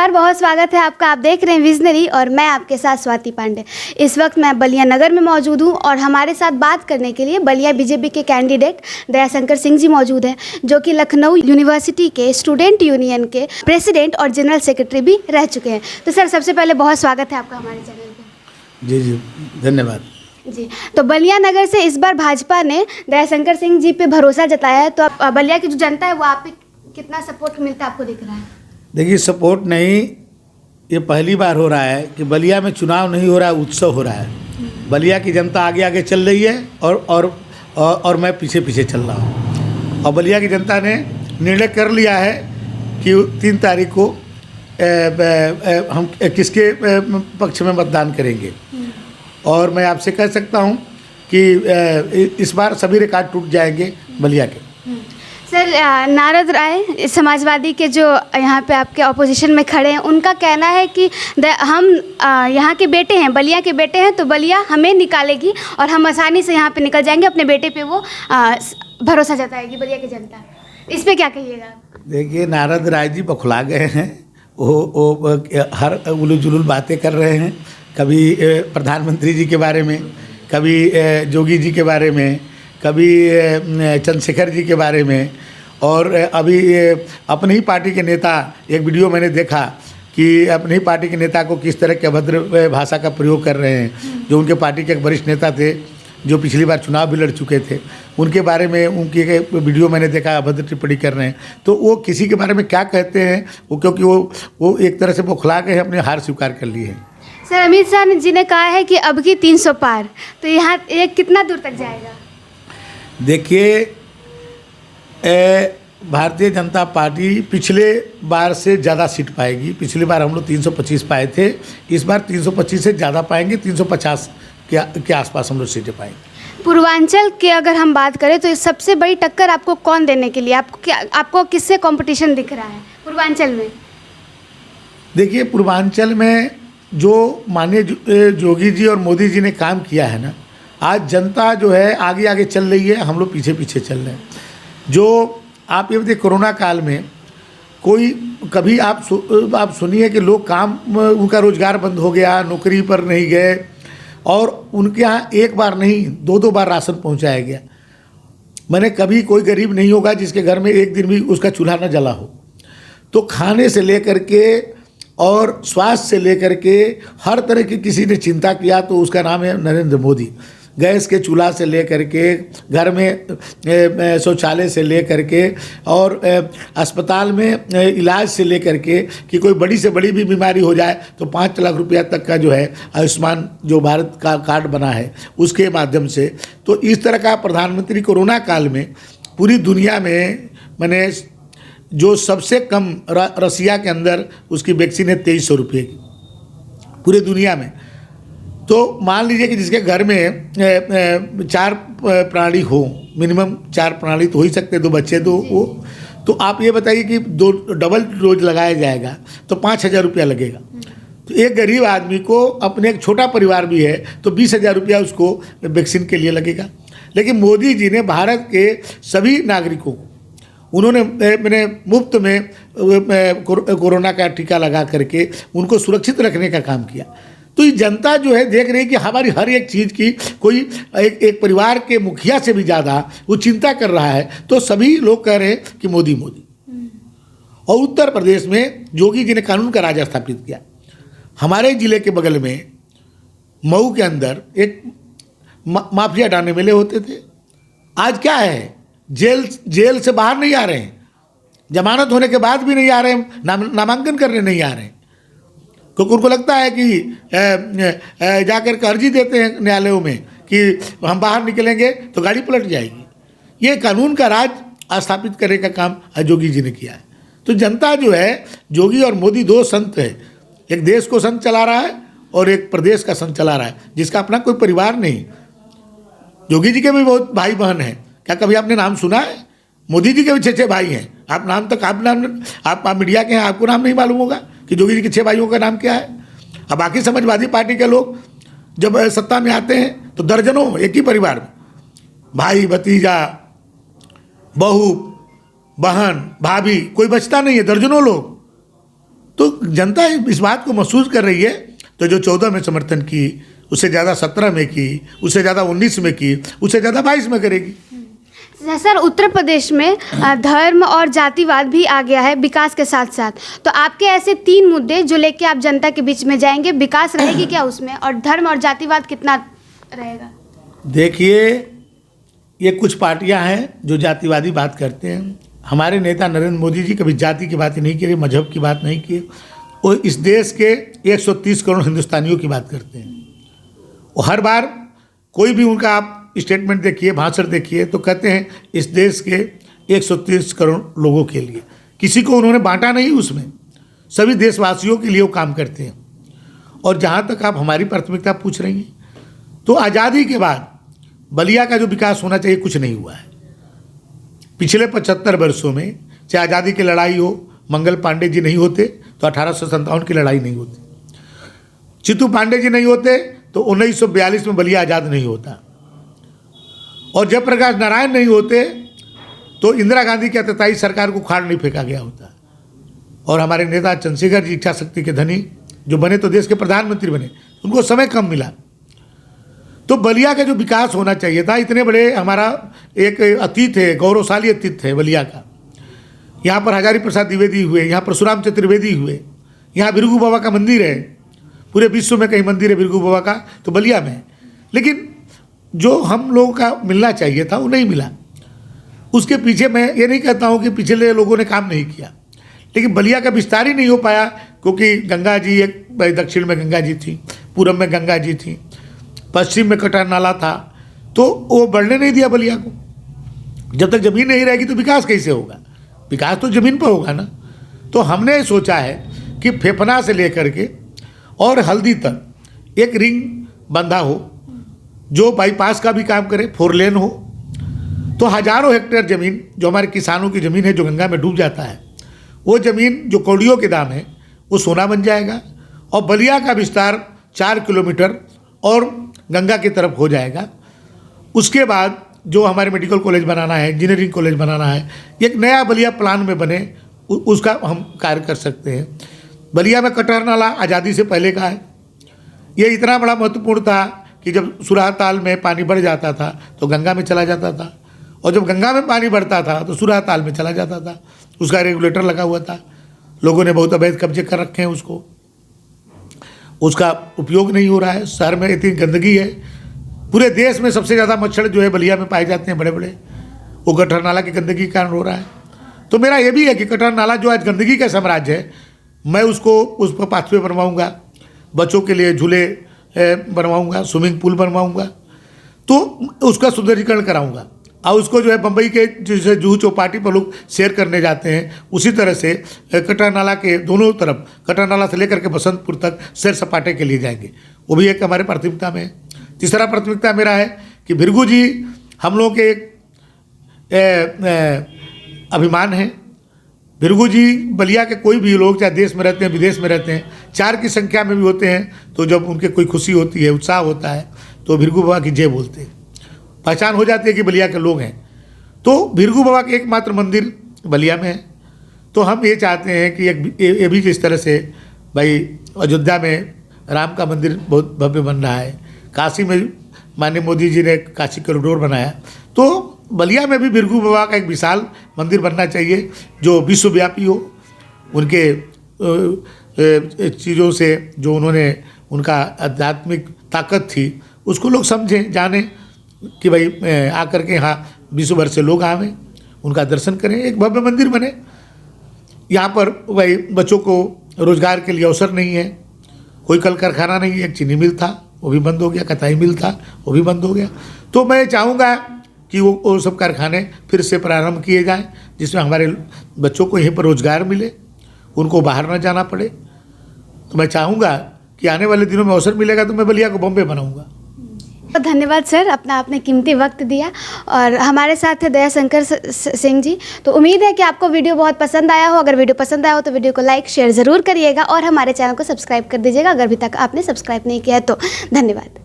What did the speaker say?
नमस्कार, बहुत स्वागत है आपका। आप देख रहे हैं विजनरी और मैं आपके साथ स्वाति पांडे। इस वक्त मैं बलिया नगर में मौजूद हूं और हमारे साथ बात करने के लिए बलिया बीजेपी के कैंडिडेट दयाशंकर सिंह जी मौजूद हैं, जो कि लखनऊ यूनिवर्सिटी के स्टूडेंट यूनियन के प्रेसिडेंट और जनरल सेक्रेटरी भी रह चुके हैं। तो सर, सबसे पहले बहुत स्वागत है आपका हमारे चैनल पर। जी धन्यवाद जी, तो बलिया नगर से इस बार भाजपा ने दयाशंकर सिंह जी पे भरोसा जताया है, तो अब बलिया की जो जनता है वो आप पे कितना सपोर्ट मिलता है आपको दिख रहा है? देखिए, सपोर्ट नहीं, ये पहली बार हो रहा है कि बलिया में चुनाव नहीं हो रहा है, उत्सव हो रहा है। बलिया की जनता आगे आगे चल रही है और मैं पीछे पीछे चल रहा हूँ। और बलिया की जनता ने निर्णय कर लिया है कि 3 तारीख को हम किसके पक्ष में मतदान करेंगे। और मैं आपसे कह सकता हूँ कि इस बार सभी रिकॉर्ड टूट जाएंगे बलिया के। सर, नारद राय समाजवादी के जो यहाँ पे आपके ऑपोजिशन में खड़े हैं, उनका कहना है कि हम यहाँ के बेटे हैं, बलिया के बेटे हैं, तो बलिया हमें निकालेगी और हम आसानी से यहाँ पे निकल जाएंगे। अपने बेटे पे वो भरोसा जताएगी बलिया की जनता। इस पे क्या कहिएगा? देखिए, नारद राय जी बौखला गए हैं। वो हर उलूल जुलूल बातें कर रहे हैं, कभी प्रधानमंत्री जी के बारे में, कभी जोगी जी के बारे में, कभी चंद्रशेखर जी के बारे में। और अभी अपनी ही पार्टी के नेता, एक वीडियो मैंने देखा कि अपनी ही पार्टी के नेता को किस तरह के अभद्र भाषा का प्रयोग कर रहे हैं। जो उनके पार्टी के एक वरिष्ठ नेता थे, जो पिछली बार चुनाव भी लड़ चुके थे, उनके बारे में उनकी एक वीडियो मैंने देखा, अभद्र टिप्पणी कर रहे हैं। तो वो किसी के बारे में क्या कहते हैं, वो क्योंकि वो एक तरह से बौखला गए हैं, अपने हार स्वीकार कर लिए हैं। सर, अमित शाह जी ने कहा है कि अब की 300 पार, तो यहाँ ये कितना दूर तक जाएगा? देखिए, भारतीय जनता पार्टी पिछले बार से ज़्यादा सीट पाएगी। पिछली बार हम लोग 325 पाए थे, इस बार 325 से ज़्यादा पाएंगे। 350 के आसपास हम लोग सीटें पाएंगे। पूर्वांचल के अगर हम बात करें तो सबसे बड़ी टक्कर आपको कौन देने के लिए, आपको किससे कंपटीशन दिख रहा है पूर्वांचल में? देखिए, पूर्वांचल में जो माननीय जोगी जी और मोदी जी ने काम किया है ना, आज जनता जो है आगे आगे चल रही है, हम लोग पीछे पीछे चल रहे हैं। जो आप ये बताइए, कोरोना काल में कोई कभी आप सुनिए कि लोग काम, उनका रोजगार बंद हो गया, नौकरी पर नहीं गए, और उनके यहाँ एक बार नहीं 2-2 बार राशन पहुँचाया गया। मैंने कभी कोई गरीब नहीं होगा जिसके घर में एक दिन भी उसका चूल्हा न जला हो। तो खाने से लेकर के और स्वास्थ्य से लेकर के हर तरह की किसी ने चिंता किया तो उसका नाम है नरेंद्र मोदी। गैस के चूल्हा से लेकर के, घर में शौचालय से लेकर के, और अस्पताल में इलाज से लेकर के कि कोई बड़ी से बड़ी भी बीमारी हो जाए तो 5 लाख रुपया तक का जो है आयुष्मान जो भारत का कार्ड बना है उसके माध्यम से। तो इस तरह का प्रधानमंत्री कोरोना काल में पूरी दुनिया में, मैंने जो सबसे कम रसिया के अंदर उसकी वैक्सीन है 2300 रुपये की पूरी दुनिया में। तो मान लीजिए कि जिसके घर में 4 प्राणी हो, मिनिमम 4 प्राणी तो हो ही सकते, 2 बच्चे तो वो, तो आप ये बताइए कि 2 डबल डोज लगाया जाएगा तो 5000 रुपया लगेगा। तो एक गरीब आदमी को, अपने एक छोटा परिवार भी है, तो 20,000 रुपया उसको वैक्सीन के लिए लगेगा। लेकिन मोदी जी ने भारत के सभी नागरिकों को उन्होंने मैंने मुफ्त में कोरोना का टीका लगा करके उनको सुरक्षित रखने का काम किया। तो ये जनता जो है देख रही है कि हमारी हर एक चीज़ की कोई एक परिवार के मुखिया से भी ज़्यादा वो चिंता कर रहा है। तो सभी लोग कह रहे हैं कि मोदी मोदी। और उत्तर प्रदेश में जोगी जी ने कानून का राज स्थापित किया। हमारे ज़िले के बगल में मऊ के अंदर एक माफिया डाने मेले होते थे। आज क्या है, जेल से बाहर नहीं आ रहे हैं, जमानत होने के बाद भी नहीं आ रहे हैं, नामांकन करने नहीं आ रहे हैं, क्योंकि उनको लगता है कि जाकर के अर्जी देते हैं न्यायालयों में कि हम बाहर निकलेंगे तो गाड़ी पलट जाएगी। ये कानून का राज स्थापित करने का काम जोगी जी ने किया है। तो जनता जो है, जोगी और मोदी 2 संत है, एक देश को संत चला रहा है और एक प्रदेश का संत चला रहा है, जिसका अपना कोई परिवार नहीं। जोगी जी के भी बहुत भाई बहन हैं, क्या कभी आपने नाम सुना है? मोदी जी के भी 6 भाई हैं। आप नाम तक आप मीडिया के हैं, आपको नाम नहीं मालूम होगा कि जोगी जी के 6 भाइयों का नाम क्या है। अब बाकी समाजवादी पार्टी के लोग जब सत्ता में आते हैं तो दर्जनों, एक ही परिवार में भाई, भतीजा, बहू, बहन, भाभी, कोई बचता नहीं है, दर्जनों लोग। तो जनता इस बात को महसूस कर रही है। तो जो 14 में समर्थन की, उससे ज़्यादा 17 में की, उससे ज़्यादा 19 में की, उससे ज़्यादा 22 में करेगी। सर, उत्तर प्रदेश में धर्म और जातिवाद भी आ गया है विकास के साथ साथ, तो आपके ऐसे 3 मुद्दे जो लेके आप जनता के बीच में जाएंगे, विकास रहेगी क्या उसमें, और धर्म और जातिवाद कितना रहेगा? देखिए, ये कुछ पार्टियां हैं जो जातिवादी बात करते हैं। हमारे नेता नरेंद्र मोदी जी कभी जाति की बात नहीं की, मजहब की बात नहीं की। वो इस देश के 130 करोड़ हिंदुस्तानियों की बात करते हैं। वो हर बार कोई भी उनका आप स्टेटमेंट देखिए, भाषण देखिए, तो कहते हैं इस देश के 130 करोड़ लोगों के लिए। किसी को उन्होंने बांटा नहीं, उसमें सभी देशवासियों के लिए वो काम करते हैं। और जहाँ तक आप हमारी प्राथमिकता पूछ रही हैं, तो आज़ादी के बाद बलिया का जो विकास होना चाहिए कुछ नहीं हुआ है। पिछले 75 वर्षों में चाहे आज़ादी की लड़ाई हो, मंगल पांडे जी नहीं होते तो 1857 की लड़ाई नहीं होती, चित्तू पांडे जी नहीं होते तो 1942 में बलिया आज़ाद नहीं होता, और जयप्रकाश नारायण नहीं होते तो इंदिरा गांधी की अत्याचारी सरकार को उखाड़ नहीं फेंका गया होता। और हमारे नेता चंद्रशेखर जी इच्छा शक्ति के धनी जो बने तो देश के प्रधानमंत्री बने, उनको समय कम मिला। तो बलिया का जो विकास होना चाहिए था, इतने बड़े हमारा एक अतीत है, गौरवशाली अतीत है बलिया का। यहाँ पर हजारी प्रसाद द्विवेदी हुए, यहाँ परशुराम चतुर्वेदी हुए, यहाँ भृगु बाबा का मंदिर है, पूरे विश्व में कहीं मंदिर है भृगु बाबा का तो बलिया में है। लेकिन जो हम लोगों का मिलना चाहिए था वो नहीं मिला। उसके पीछे मैं ये नहीं कहता हूँ कि पिछले लोगों ने काम नहीं किया, लेकिन बलिया का विस्तार ही नहीं हो पाया, क्योंकि गंगा जी एक दक्षिण में गंगा जी थी, पूरब में गंगा जी थी, पश्चिम में कटार नाला था, तो वो बढ़ने नहीं दिया बलिया को। जब तक ज़मीन नहीं रहेगी तो विकास कैसे होगा? विकास तो ज़मीन पर होगा ना। तो हमने सोचा है कि फेफना से लेकर के और हल्दी तक एक रिंग बंधा हो, जो बाईपास का भी काम करे, 4 लेन हो, तो हज़ारों हेक्टेयर ज़मीन जो हमारे किसानों की ज़मीन है, जो गंगा में डूब जाता है, वो ज़मीन जो कौड़ियों के दाम है वो सोना बन जाएगा। और बलिया का विस्तार 4 किलोमीटर और गंगा की तरफ हो जाएगा। उसके बाद जो हमारे मेडिकल कॉलेज बनाना है, इंजीनियरिंग कॉलेज बनाना है, एक नया बलिया प्लान में बने, उसका हम कार्य कर सकते हैं। बलिया में कटार नाला आज़ादी से पहले का है। ये इतना बड़ा महत्वपूर्ण था कि जब सुराह ताल में पानी बढ़ जाता था तो गंगा में चला जाता था, और जब गंगा में पानी बढ़ता था तो सुराह ताल में चला जाता था। उसका रेगुलेटर लगा हुआ था। लोगों ने बहुत अवैध कब्जे कर रखे हैं उसको, उसका उपयोग नहीं हो रहा है। शहर में इतनी गंदगी है, पूरे देश में सबसे ज़्यादा मच्छर जो है बलिया में पाए जाते हैं बड़े बड़े, वो कटार नाला की गंदगी के कारण हो रहा है। तो मेरा ये भी है कि कटार नाला जो आज गंदगी का साम्राज्य है, मैं उसको उस पर पाथवे बनवाऊँगा, बच्चों के लिए झूले बनवाऊँगा, स्विमिंग पूल बनवाऊँगा, तो उसका सुंदरीकरण कराऊँगा। और उसको जो है बम्बई के जैसे जुहू चौपाटी पर लोग सैर करने जाते हैं, उसी तरह से कटार नाला के दोनों तरफ, कटार नाला से लेकर के बसंतपुर तक सैर सपाटे के लिए जाएंगे। वो भी एक हमारे प्राथमिकता में है। तीसरा प्राथमिकता मेरा है कि भृगु जी हम लोगों के एक अभिमान है। भृगु जी बलिया के कोई भी लोग चाहे देश में रहते हैं विदेश में रहते हैं, 4 की संख्या में भी होते हैं, तो जब उनके कोई खुशी होती है, उत्साह होता है, तो भृगु बाबा की जय बोलते हैं, पहचान हो जाती है कि बलिया के लोग हैं। तो भृगु बाबा के एकमात्र मंदिर बलिया में है। तो हम ये चाहते हैं कि ये भी जिस तरह से भाई अयोध्या में राम का मंदिर बहुत भव्य बन रहा है, काशी में माननीय मोदी जी ने काशी कॉरिडोर बनाया, तो बलिया में भी भृगु बाबा का एक विशाल मंदिर बनना चाहिए जो विश्वव्यापी हो। उनके चीज़ों से जो उन्होंने, उनका आध्यात्मिक ताकत थी, उसको लोग समझें, जानें कि भाई आकर के यहाँ विश्व भर से लोग आवें, उनका दर्शन करें, एक भव्य मंदिर बने। यहाँ पर भाई बच्चों को रोज़गार के लिए अवसर नहीं है, कोई कल कारखाना नहीं है। एक चीनी मिल था वो भी बंद हो गया, कताई मिल था वो भी बंद हो गया। तो मैं चाहूँगा कि वो सब कारखाने फिर से प्रारंभ किए जाएं, जिसमें हमारे बच्चों को यहीं पर रोज़गार मिले, उनको बाहर ना जाना पड़े। तो मैं चाहूँगा कि आने वाले दिनों में अवसर मिलेगा तो मैं बलिया को बॉम्बे बनाऊँगा। धन्यवाद सर, आपने कीमती वक्त दिया। और हमारे साथ है दयाशंकर सिंह जी। तो उम्मीद है कि आपको वीडियो बहुत पसंद आया हो। अगर वीडियो पसंद आया हो तो वीडियो को लाइक शेयर ज़रूर करिएगा और हमारे चैनल को सब्सक्राइब कर दीजिएगा अगर अभी तक आपने सब्सक्राइब नहीं किया है तो। धन्यवाद।